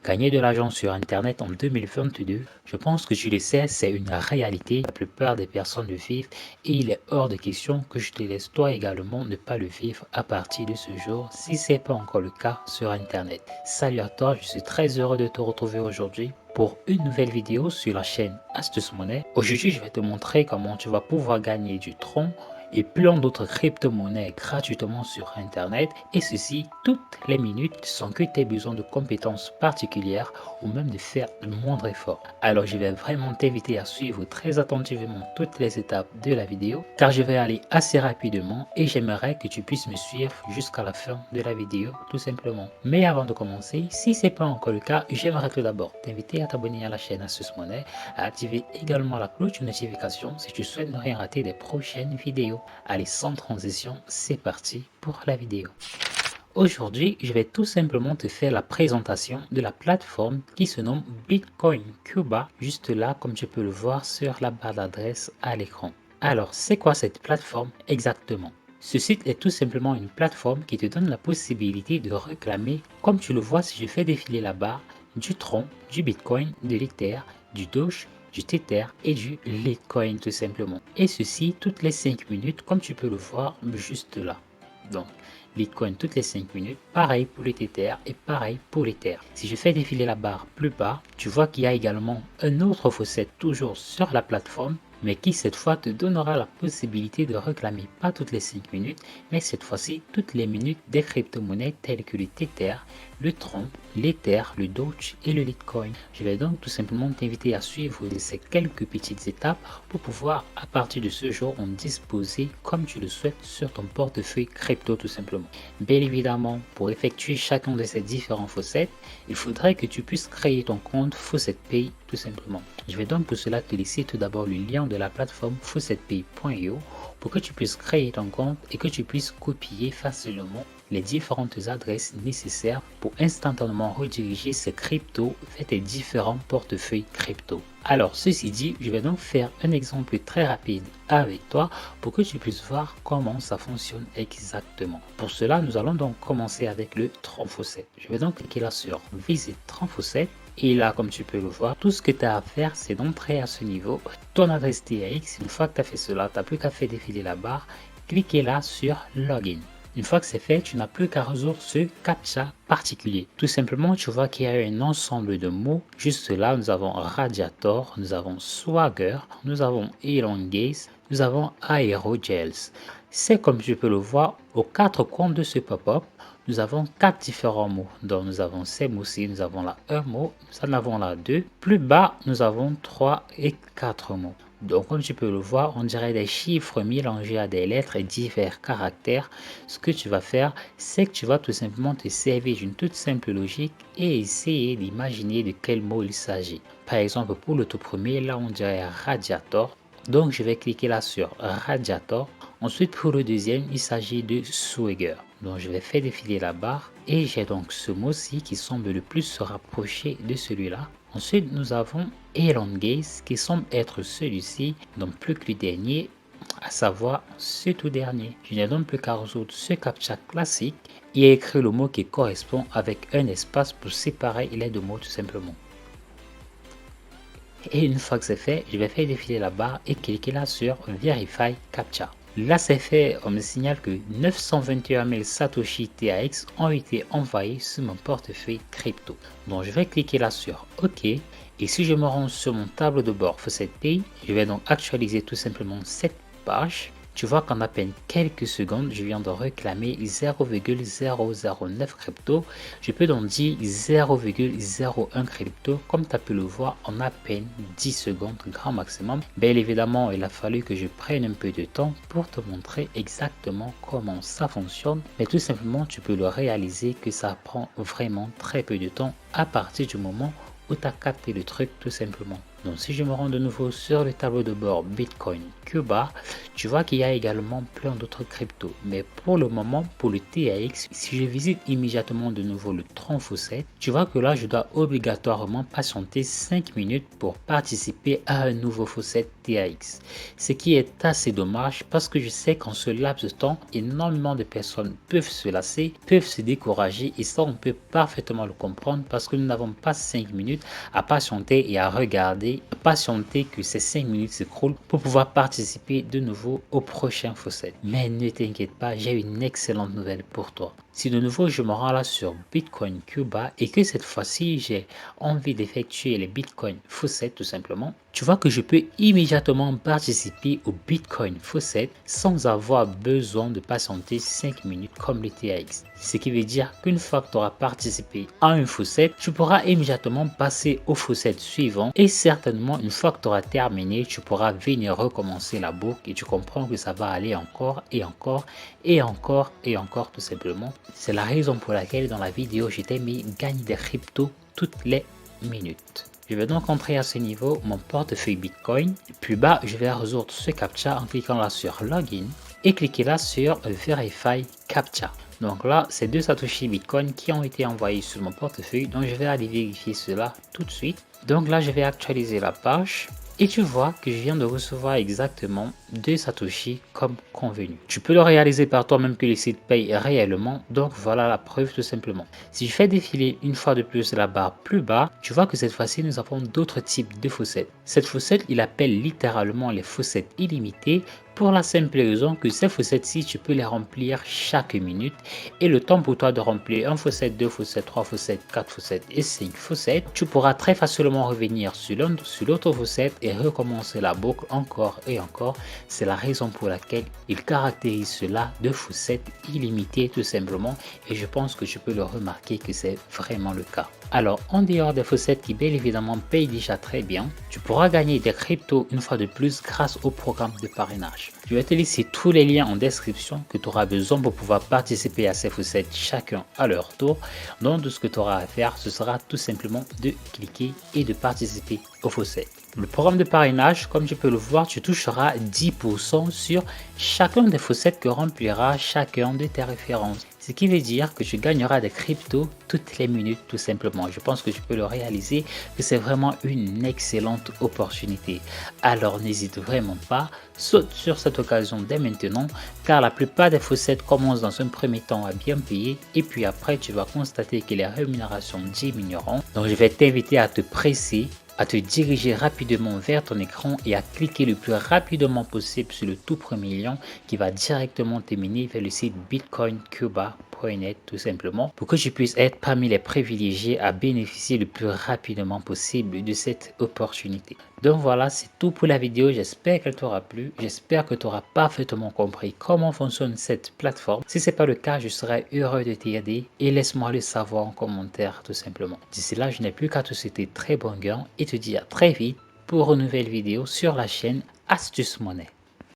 Gagner de l'argent sur Internet en 2022, je pense que tu le sais, c'est une réalité. La plupart des personnes le vivent et il est hors de question que je te laisse toi également ne pas le vivre à partir de ce jour si ce n'est pas encore le cas sur Internet. Salut à toi, je suis très heureux de te retrouver aujourd'hui pour une nouvelle vidéo sur la chaîne Astuce Monnaie. Aujourd'hui, je vais te montrer comment tu vas pouvoir gagner du Tron et plein d'autres crypto-monnaies gratuitement sur Internet, et ceci toutes les minutes sans que tu aies besoin de compétences particulières ou même de faire le moindre effort. Alors je vais vraiment t'inviter à suivre très attentivement toutes les étapes de la vidéo car je vais aller assez rapidement et j'aimerais que tu puisses me suivre jusqu'à la fin de la vidéo tout simplement. Mais avant de commencer, si ce n'est pas encore le cas, j'aimerais tout d'abord t'inviter à t'abonner à la chaîne Astuce Monnaie, à activer également la cloche de notification si tu souhaites ne rien rater des prochaines vidéos. Allez, sans transition, c'est parti pour la vidéo. Aujourd'hui, je vais tout simplement te faire la présentation de la plateforme qui se nomme Bitcoin Cuba, juste là comme tu peux le voir sur la barre d'adresse à l'écran. Alors, c'est quoi cette plateforme exactement? Ce site est tout simplement une plateforme qui te donne la possibilité de réclamer, comme tu le vois si je fais défiler la barre, du Tron, du Bitcoin, de l'Ether, du Doge, du Tether et du Litecoin tout simplement. Et ceci toutes les 5 minutes comme tu peux le voir juste là. Donc, Bitcoin toutes les 5 minutes, pareil pour le Tether et pareil pour l'Ether. Si je fais défiler la barre plus bas, tu vois qu'il y a également un autre faucet toujours sur la plateforme, mais qui cette fois te donnera la possibilité de réclamer pas toutes les 5 minutes, mais cette fois-ci toutes les minutes des crypto-monnaies telles que le Tether, le Tron, l'Ether, le Doge et le Litecoin. Je vais donc tout simplement t'inviter à suivre ces quelques petites étapes pour pouvoir à partir de ce jour en disposer comme tu le souhaites sur ton portefeuille crypto tout simplement. Bien évidemment, pour effectuer chacun de ces différents faucets, il faudrait que tu puisses créer ton compte FaucetPay tout simplement. Je vais donc pour cela te laisser tout d'abord le lien de la plateforme faucetpay.io pour que tu puisses créer ton compte et que tu puisses copier facilement les différentes adresses nécessaires pour instantanément rediriger ces cryptos vers tes différents portefeuilles crypto. Alors ceci dit, je vais donc faire un exemple très rapide avec toi pour que tu puisses voir comment ça fonctionne exactement. Pour cela, nous allons donc commencer avec le Tron Faucet. Je vais donc cliquer là sur Visite Tron Faucet. Et là, comme tu peux le voir, tout ce que tu as à faire, c'est d'entrer à ce niveau ton adresse TRX. Une fois que tu as fait cela, tu n'as plus qu'à faire défiler la barre. Cliquez là sur Login. Une fois que c'est fait, tu n'as plus qu'à résoudre ce CAPTCHA particulier. Tout simplement, tu vois qu'il y a un ensemble de mots. Juste là, nous avons Radiator, nous avons Swagger, nous avons Elongase, nous avons Aerogels. C'est comme tu peux le voir aux quatre coins de ce pop-up. Nous avons quatre différents mots. Donc nous avons ces mots-ci, nous avons là un mot, nous en avons là deux. Plus bas, nous avons 3 et 4 mots. Donc comme tu peux le voir, on dirait des chiffres mélangés à des lettres et divers caractères. Ce que tu vas faire, c'est que tu vas tout simplement te servir d'une toute simple logique et essayer d'imaginer de quel mot il s'agit. Par exemple, pour le tout premier, là on dirait radiator. Donc je vais cliquer là sur radiator. Ensuite pour le deuxième, il s'agit de swagger. Donc je vais faire défiler la barre et j'ai donc ce mot-ci qui semble le plus se rapprocher de celui-là. Ensuite nous avons elongase qui semble être celui-ci, donc plus que le dernier, à savoir ce tout dernier. Je n'ai donc plus qu'à résoudre ce CAPTCHA classique et écrire le mot qui correspond avec un espace pour séparer les deux mots tout simplement. Et une fois que c'est fait, je vais faire défiler la barre et cliquer là sur Verify CAPTCHA. Là c'est fait, on me signale que 921 000 Satoshi TAX ont été envoyés sur mon portefeuille crypto. Donc je vais cliquer là sur OK. Et si je me rends sur mon tableau de bord FaucetPay, je vais donc actualiser tout simplement cette page. Tu vois qu'en à peine quelques secondes, je viens de réclamer 0,009 crypto. Je peux donc dire 0,01 crypto, comme tu as pu le voir en à peine 10 secondes, grand maximum. Bien évidemment, il a fallu que je prenne un peu de temps pour te montrer exactement comment ça fonctionne. Mais tout simplement, tu peux le réaliser que ça prend vraiment très peu de temps à partir du moment où tu as capté le truc tout simplement. Donc si je me rends de nouveau sur le tableau de bord Bitcoin Cuba, tu vois qu'il y a également plein d'autres cryptos. Mais pour le moment, pour le TAX, si je visite immédiatement de nouveau le tronc Faucet, tu vois que là je dois obligatoirement patienter 5 minutes pour participer à un nouveau Faucet TAX. Ce qui est assez dommage parce que je sais qu'en ce laps de temps, énormément de personnes peuvent se lasser, peuvent se décourager et ça on peut parfaitement le comprendre parce que nous n'avons pas 5 minutes à patienter et à regarder, patienter que ces 5 minutes s'écroulent pour pouvoir participer de nouveau au prochain Faucet. Mais ne t'inquiète pas, j'ai une excellente nouvelle pour toi. Si de nouveau je me rends là sur Bitcoin Cuba et que cette fois-ci j'ai envie d'effectuer les Bitcoin Faucet tout simplement, tu vois que je peux immédiatement participer au Bitcoin Faucet sans avoir besoin de patienter 5 minutes comme le TAX. Ce qui veut dire qu'une fois que tu auras participé à un Faucet, tu pourras immédiatement passer au Faucet suivant et certainement une fois que tu auras terminé, tu pourras venir recommencer la boucle et tu comprends que ça va aller encore et encore et encore et encore tout simplement. C'est la raison pour laquelle dans la vidéo, je t'ai mis gagner des cryptos toutes les minutes. Je vais donc entrer à ce niveau mon portefeuille Bitcoin. Plus bas, je vais résoudre ce CAPTCHA en cliquant là sur Login et cliquer là sur Verify CAPTCHA. Donc là, c'est 2 Satoshi Bitcoin qui ont été envoyés sur mon portefeuille. Donc je vais aller vérifier cela tout de suite. Donc là, je vais actualiser la page. Et tu vois que je viens de recevoir exactement 2 Satoshi comme convenu. Tu peux le réaliser par toi-même que le site paye réellement, donc voilà la preuve tout simplement. Si je fais défiler une fois de plus la barre plus bas, tu vois que cette fois-ci nous avons d'autres types de faucettes. Cette faucette, il appelle littéralement les faucettes illimitées pour la simple raison que ces faucettes-ci, tu peux les remplir chaque minute et le temps pour toi de remplir un faucet, 2 faucets, 3 faucets, 4 faucets et 5 faucets, tu pourras très facilement revenir sur l'autre faucet et recommencer la boucle encore et encore. C'est la raison pour laquelle il caractérise cela de faucette illimitée tout simplement et je pense que tu peux le remarquer que c'est vraiment le cas. Alors en dehors des faucettes qui bien évidemment payent déjà très bien, tu pourras gagner des cryptos une fois de plus grâce au programme de parrainage. Je vais te laisser tous les liens en description que tu auras besoin pour pouvoir participer à ces faucettes chacun à leur tour. Donc tout ce que tu auras à faire, ce sera tout simplement de cliquer et de participer aux faucettes. Le programme de parrainage, comme tu peux le voir, tu toucheras 10% sur chacun des faucettes que remplira chacun de tes références. Ce qui veut dire que tu gagneras des cryptos toutes les minutes tout simplement. Je pense que tu peux le réaliser, que c'est vraiment une excellente opportunité. Alors n'hésite vraiment pas, saute sur cette occasion dès maintenant, car la plupart des faucettes commencent dans un premier temps à bien payer et puis après tu vas constater que les rémunérations diminueront. Donc je vais t'inviter à te presser, à te diriger rapidement vers ton écran et à cliquer le plus rapidement possible sur le tout premier lien qui va directement t'amener vers le site bitcoincuba.net tout simplement pour que tu puisses être parmi les privilégiés à bénéficier le plus rapidement possible de cette opportunité. Donc voilà, c'est tout pour la vidéo. J'espère qu'elle t'aura plu. J'espère que tu auras parfaitement compris comment fonctionne cette plateforme. Si ce n'est pas le cas, je serais heureux de t'aider et laisse-moi le savoir en commentaire tout simplement. D'ici là, je n'ai plus qu'à te souhaiter très bon gain et te dire à très vite pour une nouvelle vidéo sur la chaîne Astuce Monnaie.